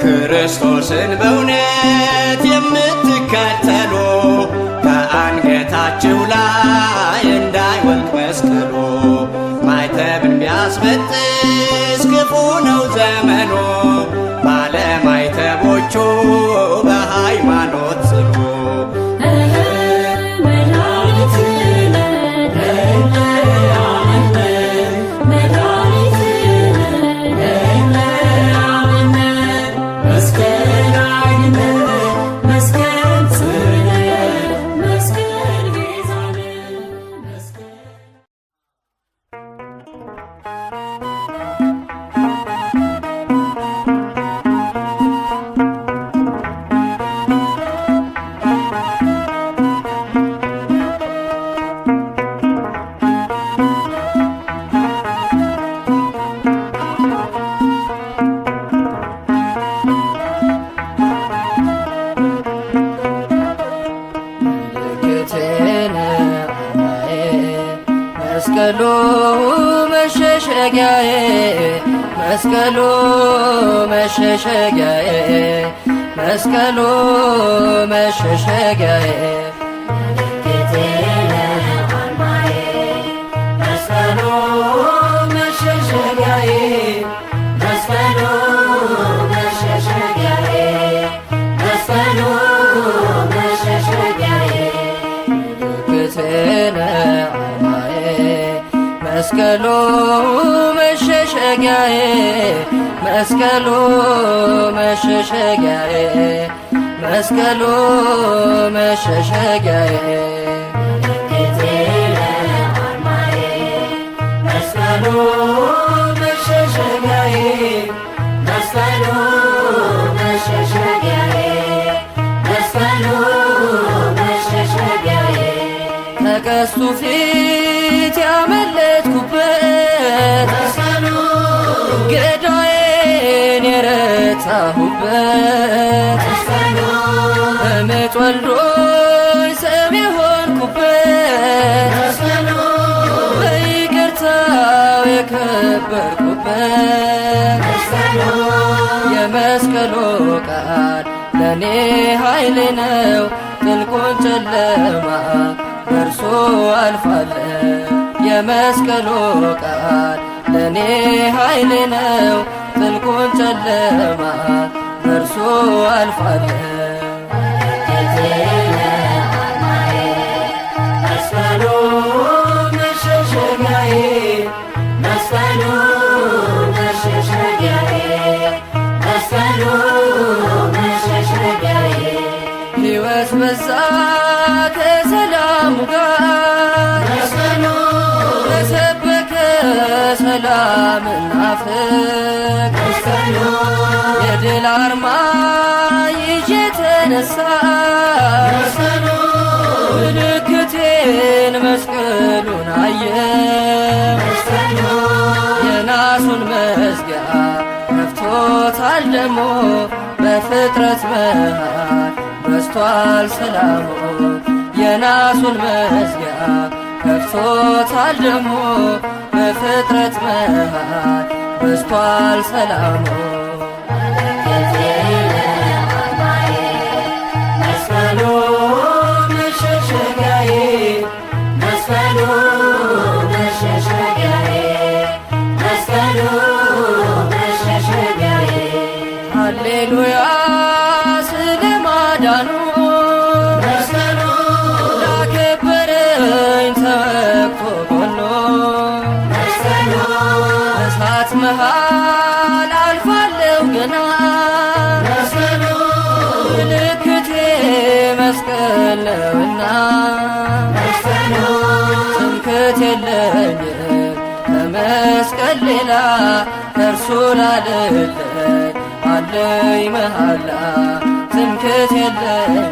ክርስቶስን በእውነት የምትከተሉ ከአንገታችሁ ላይ እንዳይወልቅ መስቀሉ። ማይተብን ቢያስበጥስ ክፉ ነው ዘመኑ፣ ባለማይተቦቹ በሃይማኖት ጽኑ። መስቀሉ መሸሸጊያዬ መስቀሉ መሸሸጊያዬ መስቀሉ መሸሸጊያዬ መስቀሉ መሸሸጊያዬ መስቀሉ መሸሸጊያዬ መስቀሉ መሸሸጊያዬ ምልክቴነ መስቀሉ መሸሸጊያዬ መስቀሉ መሸሸጊያዬ መስቀሉ መሸሸጊያዬ መስቀሉ መሸሸጊያዬ መስቀሉ መሸሸጊያዬ መስቀሉ መሸሸጊያዬ ከቀስቱ ፊት ያመለጥኩበት መስቀሉ ገዳዬን የረታሁበት መስቀሉ በምጥ ወልዶኝ ሰው የሆንኩበት መስቀሉ በይቅርታው የከበርኩበት መስቀሉ የመስቀሉ ቃል ለኔ ኃይሌ ነው ጥልቁን ጨለማ በእርሱ አልፋለሁ። የመስቀሉ ቃል ለኔ ኃይሌ ነው ጥልቁን ጨለማ በእርሱ አልፋለሁ። መስቀሉ መሸሸጊያዬ መስቀሉ መሸሸጊያዬ መስቀሉ መሸሸጊያዬ ሕይወት በዛ ከሰላሙ ጋር መስቀሉ ተሰበከ ሰላምና ፍቅር መስቀሉ የድል አርማ ይዤ ተነሳ ምልክቴን መስቀሉን አየ የናሱን መዝጊያ ከፍቶታል ደሞ በፍጥረት መሃል በስቷል ሰላሙ የናሱን መዝጊያ ከፍቶታል ደሞ በፍጥረት መሃል በስቷል ሰላሙ መስቀሉ መሸሸጊያዬ መስቀሉ መሸሸጊያዬ መስቀሉ መሸሸጊያዬ ሃሌሉያ ስለ ማዳኑ መስቀሉ ላከበረኝ ተወግቶ ጎኑ መስቀሉ እሳት መሃል አልፋለሁ ገና መስቀሉ ምልክቴ መስቀል ነውና መስቀሉ ትምክህት የለኝም ከመስቀል ሌላ ከእርሱ ላልለይ አለኝ መሃላ ትምክህት የለኝም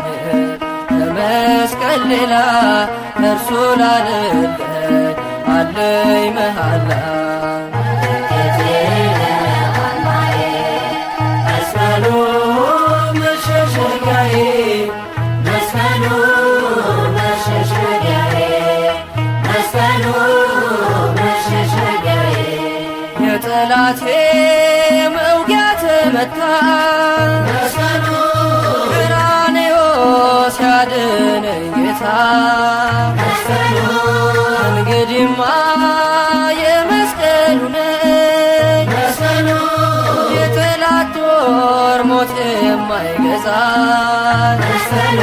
ከመስቀል ሌላ ከእርሱ ላልለይ አለኝ መሃላ መስቀሉ መሸሸጊያዬ መስቀሉ መሸሸጊያዬ መስቀሉ መሸሸጊያዬ የጠላቴ መውጊያ ተመታ መስቀሉ ቀራንዮ ሲያድነኝ ጌታ መስቀሉ እንግዲህማ የመስቀሉ ነኝ መስቀሉ የጠላት ጦር ሞት የማይገዛ መስቀሉ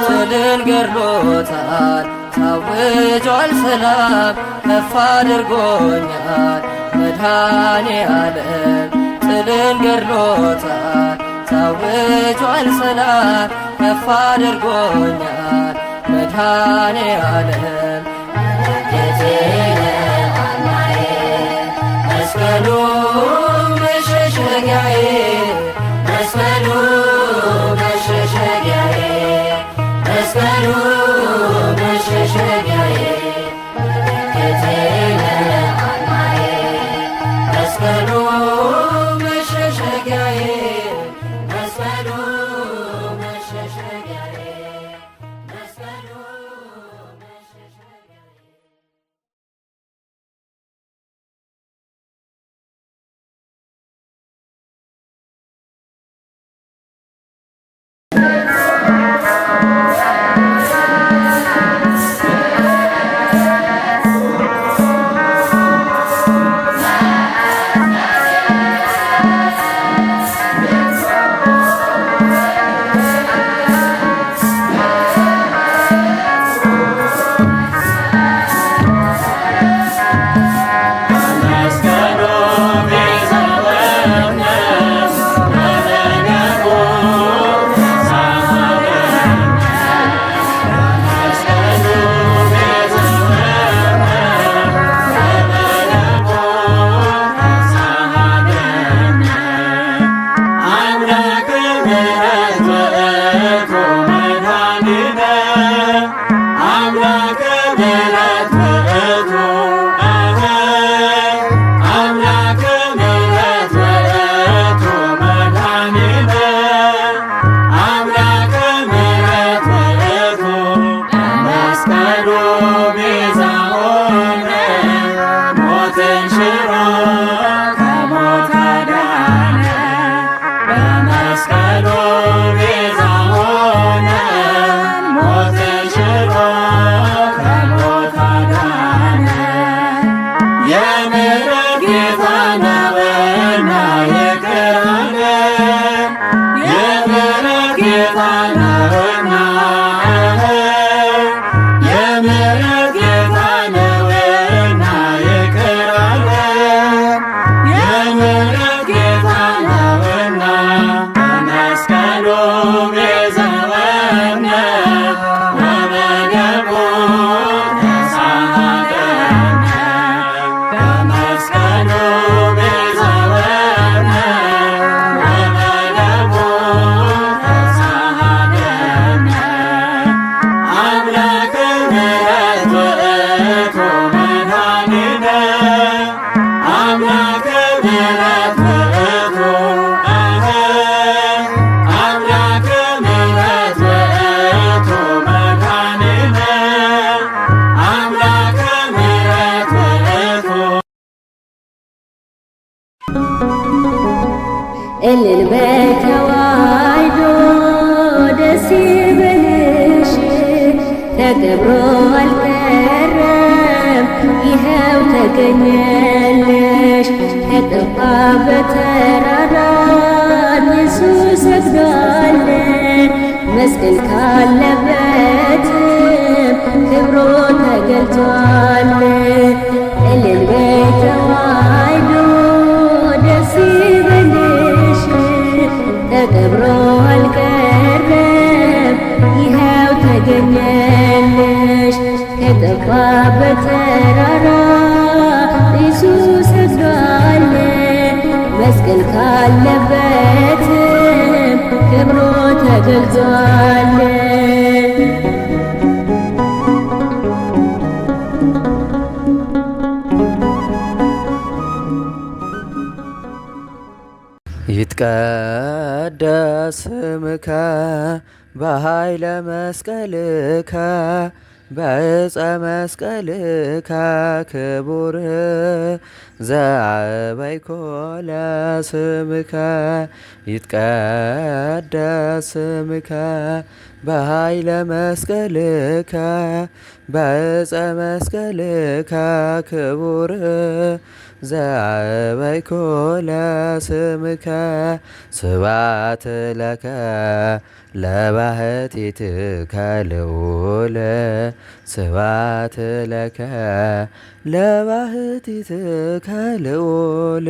ጥልን ገድሎታል ታውጇል ሰላም ከፍ አድርጎኛል መድኃኔ ዓለም ጥልን ገድሎታል ታውጇል ሰላም ከፍ አድርጎኛል መድኃኔ ዓለም መስቀሉ መሸሸጊያዬ መስቀሉ መሸሸጊያዬ መስቀሉ መሸሸጊያዬ መስቀሉ መሸሸጊያዬ መስቀሉ መሸሸጊያዬ መስቀሉ እልል በይ ተዋሕዶ ደስ ይበልሽ ተከብሮ አልቀረም ይኸው ተገኘልሽ ከጠፋበት ተራራ ንሱ ሰግዷል መስቀል ካለበት ክብሮ ተገልጿል። እልል በይ ተዋሕዶ ደስ ይበልሽ ተከብሮ አልቀረም ይኸው ተገኘልሽ ከጠፋበት ተራራ ኢየሱስ ሰግዷል መስቀል ካለበት ክብሮ ተገልጿል። ይትቀደስ ስምከ በኃይለ መስቀልከ በዕፀ መስቀልከ ክቡር ዘአበይኮ ለስምከ ይትቀደስ ስምከ በኃይለ መስቀልከ በዕፀ መስቀልከ ክቡር ዘአበይኮ ለስምከ ስብሐት ለከ ለባሕቲትከ ልዑል ስብሐት ለከ ለባሕቲትከ ልዑል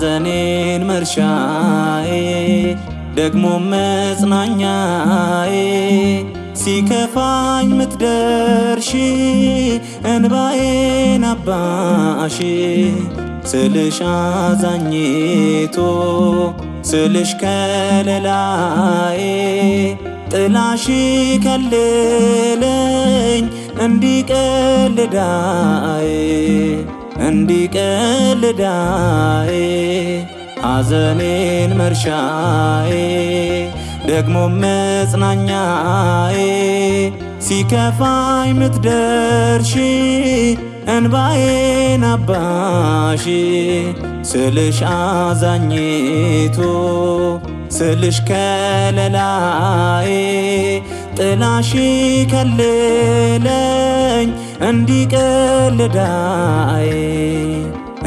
ሐዘኔን መርሻዬ ደግሞ መጽናኛዬ ሲከፋኝ ምትደርሺ እንባዬን አባሺ ስልሽ አዛኝቶ ስልሽ ከለላዬ ጥላሽ ከልለኝ እንዲቀልዳዬ እንዲቀልዳዬ ሐዘኔን መርሻዬ ደግሞ መጽናኛዬ ሲከፋኝ ምትደርሺ እንባዬን አባሺ ስልሽ አዛኝቶ ስልሽ ከለላዬ ጥላሽ ከልለኝ እንዲቀልዳዬ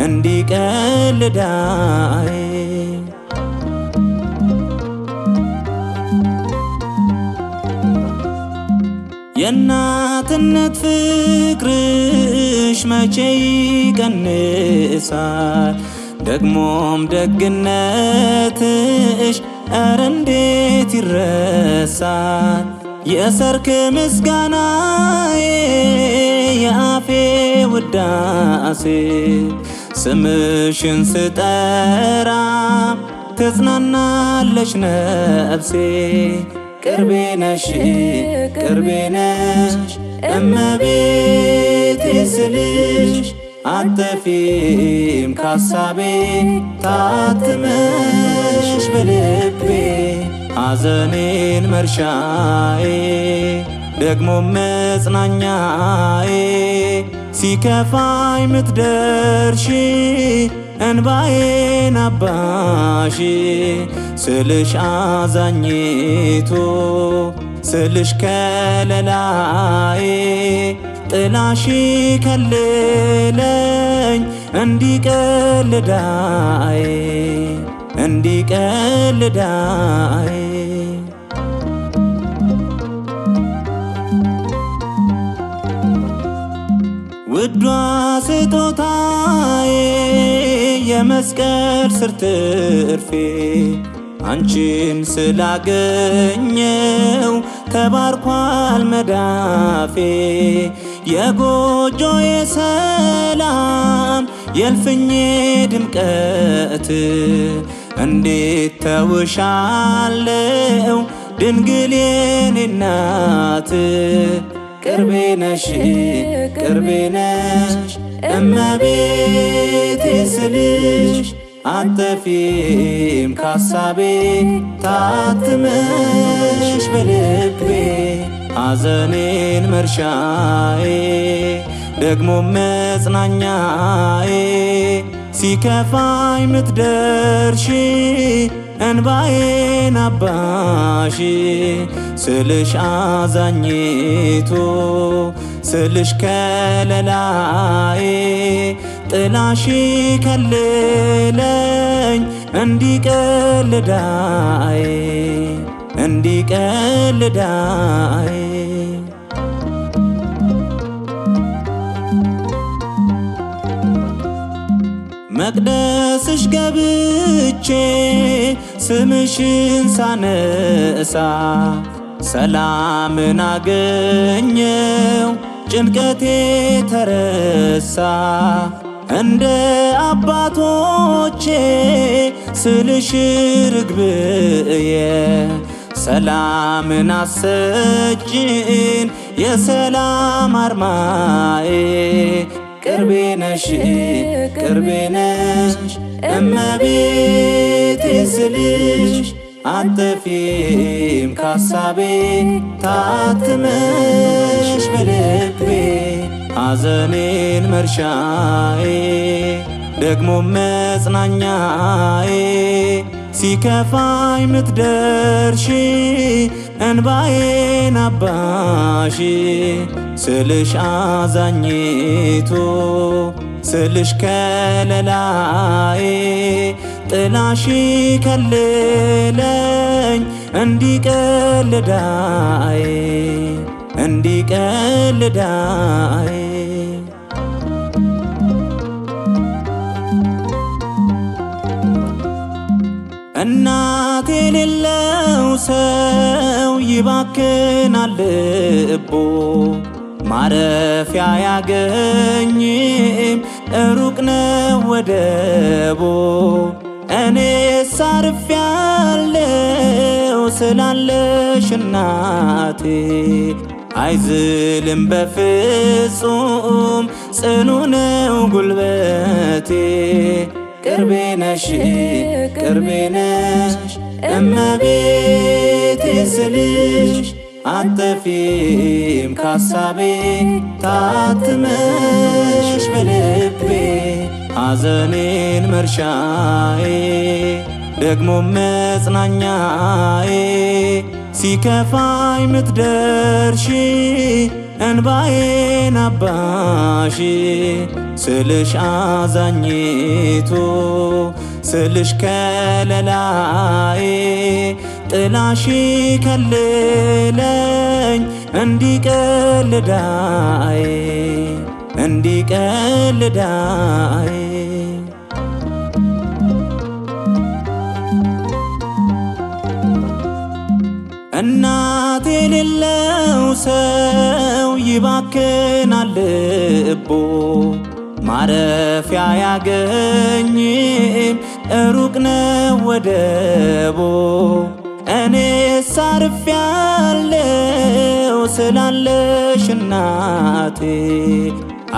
እንዲቀልዳዬ የእናትነት ፍቅርሽ መቼ ይቀንሳል ደግሞም ደግነትሽ ኧረ እንዴት ይረሳል የሰርክ ምስጋናዬ የአፌ ውዳሴ ስምሽን ስጠራ ትጽናናለች ነፍሴ ቅርቤ ነሽ እመቤቴ ስልሽ አትጠፊም ካሳቤ ታትመሽ በልቤ ሐዘኔን መርሻዬ ደግሞ መጽናኛዬ ሲከፋኝ ምትደርሺ እንባዬን አባሺ ስልሽ አዛኝቶ ስልሽ ከለላዬ ጥላሽ ከልለኝ እንዲቀልዳዬ እንዲቀልዳዬ ውዷ ስጦታዬ የመስቀል ስር ትርፌ አንቺን ስላገኘው ተባርኳል መዳፌ የጎጆዬ ሰላም የእልፍኜ ድምቀት እንዴት ተውሻለው ድንግል የኔ እናት ቅርቤ ነሽ እመቤቴ ስልሽ አትጠፊም ካሳቤ ታትመሽ በልቤ ሐዘኔን መርሻዬ ደግሞ መጽናኛዬ ሲከፋኝ ምትደርሺ እንባዬን አባሺ ስልሽ አዛኝቶ ስልሽ ከለላዬ ጥላሽ ከልለኝ እንዲቀልዳዬ እንዲቀልዳዬ መቅደስሽ ገብቼ ስምሽን ሳነሳ ሰላምን አገኘው ጭንቀቴ ተረሳ እንደ አባቶቼ ስልሽ ርግብዬ ሰላምን አሰጪን የሰላም አርማዬ ቅርቤ ነሽ እመቤቴ ስልሽ አትጠፊም ካሳቤ ታትመሽ በልቤ ሐዘኔን መርሻዬ ደግሞ መጽናኛዬ ሲከፋኝ ምትደርሺ እንባዬን አባሺ ስልሽ አዛኝቶ ስልሽ ከለላዬ ጥላሽ ከልለኝ እንዲቀልዳዬ እንዲቀልዳዬ እናት የሌለው ሰው ይባክናል ልቦ ማረፊያ ያገኝም ሩቅ ነው ወደቦ እኔስ አርፌያለሁ ስላለሽ እናቴ አይዝልም በፍጹም ጽኑ ነው ጉልበቴ ቅርቤ ነሽ እመቤቴ ስልሽ አትጠፊም ካሳቤ ታትመሽ በልቤ ሐዘኔን መርሻዬ ደግሞ መጽናኛዬ ሲከፋኝ ምትደርሺ እንባዬን አባሺ ስልሽ አዛኝቱ ስልሽ ከለላዬ ጥላሺ ከልለኝ እንዲቀልዳዬ እናት የሌለው ሰው ይባክናል ልቦ ማረፊያ ያገኝም ሩቅ ነው ወደቦ እኔስ አርፌያለሁ ስላለሽ እናቴ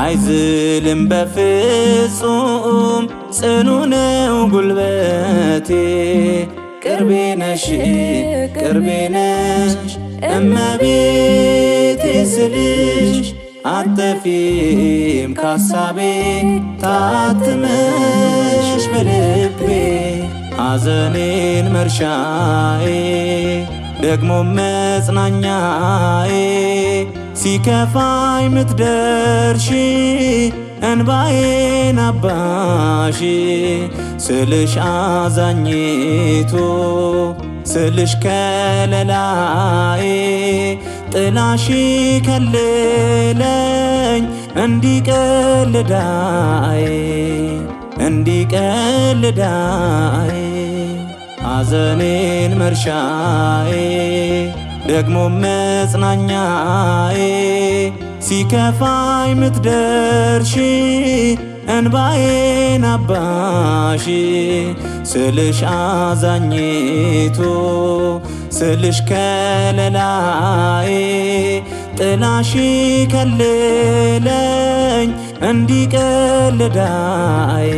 አይዝልም በፍጹም ጽኑ ነው ጉልበቴ ቅርቤ ነሽ እመቤቴ ስልሽ አትጠፊም ካሳቤ ታትመሽ በልቤ ሐዘኔን መርሻዬ ደግሞ መጽናኛዬ ሲከፋኝ ምትደርሺ እንባዬን አባሺ ስልሽ አዛኝቱ ስልሽ ከለላዬ ጥላሺ ከልለኝ እንዲቀልዳዬ ሐዘኔን መርሻዬ ደግሞ መጽናኛዬ ሲከፋኝ ምትደርሺ እንባዬን አባሺ ስልሽ አዛኝቱ ስልሽ ከለላዬ ጥላሺ ከልለኝ እንዲቀልዳዬ